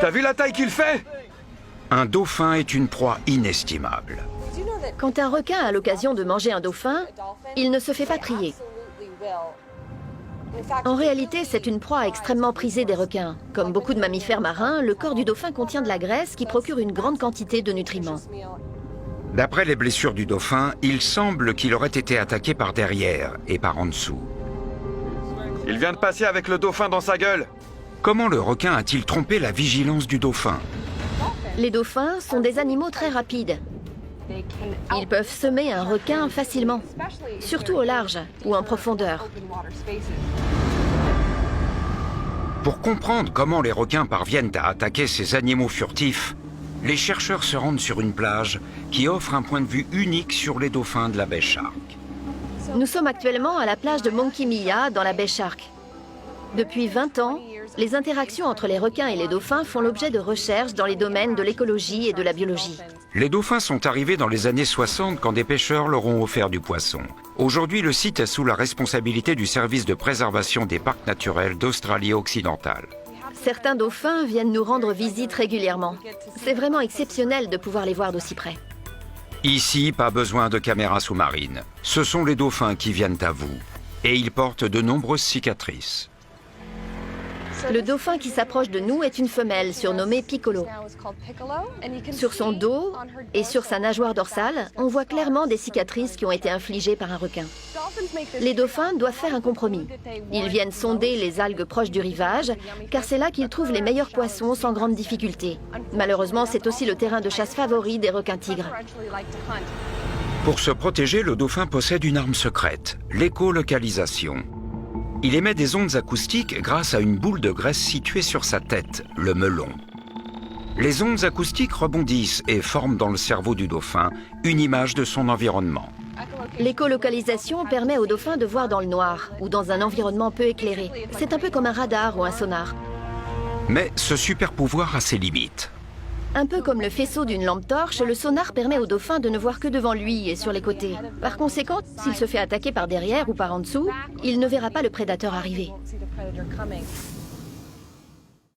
T'as vu la taille qu'il fait? Un dauphin est une proie inestimable. Quand un requin a l'occasion de manger un dauphin, il ne se fait pas prier. En réalité, c'est une proie extrêmement prisée des requins. Comme beaucoup de mammifères marins, le corps du dauphin contient de la graisse qui procure une grande quantité de nutriments. D'après les blessures du dauphin, il semble qu'il aurait été attaqué par derrière et par en dessous. Il vient de passer avec le dauphin dans sa gueule. Comment le requin a-t-il trompé la vigilance du dauphin? Les dauphins sont des animaux très rapides. Ils peuvent semer un requin facilement, surtout au large ou en profondeur. Pour comprendre comment les requins parviennent à attaquer ces animaux furtifs, les chercheurs se rendent sur une plage qui offre un point de vue unique sur les dauphins de la baie Shark. Nous sommes actuellement à la plage de Monkey Mia dans la baie Shark. Depuis 20 ans, les interactions entre les requins et les dauphins font l'objet de recherches dans les domaines de l'écologie et de la biologie. Les dauphins sont arrivés dans les années 60 quand des pêcheurs leur ont offert du poisson. Aujourd'hui, le site est sous la responsabilité du service de préservation des parcs naturels d'Australie occidentale. Certains dauphins viennent nous rendre visite régulièrement. C'est vraiment exceptionnel de pouvoir les voir d'aussi près. Ici, pas besoin de caméras sous-marines. Ce sont les dauphins qui viennent à vous. Et ils portent de nombreuses cicatrices. Le dauphin qui s'approche de nous est une femelle surnommée Piccolo. Sur son dos et sur sa nageoire dorsale, on voit clairement des cicatrices qui ont été infligées par un requin. Les dauphins doivent faire un compromis. Ils viennent sonder les algues proches du rivage, car c'est là qu'ils trouvent les meilleurs poissons sans grande difficulté. Malheureusement, c'est aussi le terrain de chasse favori des requins-tigres. Pour se protéger, le dauphin possède une arme secrète, l'écolocalisation. Il émet des ondes acoustiques grâce à une boule de graisse située sur sa tête, le melon. Les ondes acoustiques rebondissent et forment dans le cerveau du dauphin une image de son environnement. L'écolocalisation permet au dauphin de voir dans le noir ou dans un environnement peu éclairé. C'est un peu comme un radar ou un sonar. Mais ce super pouvoir a ses limites. Un peu comme le faisceau d'une lampe torche, le sonar permet au dauphin de ne voir que devant lui et sur les côtés. Par conséquent, s'il se fait attaquer par derrière ou par en dessous, il ne verra pas le prédateur arriver.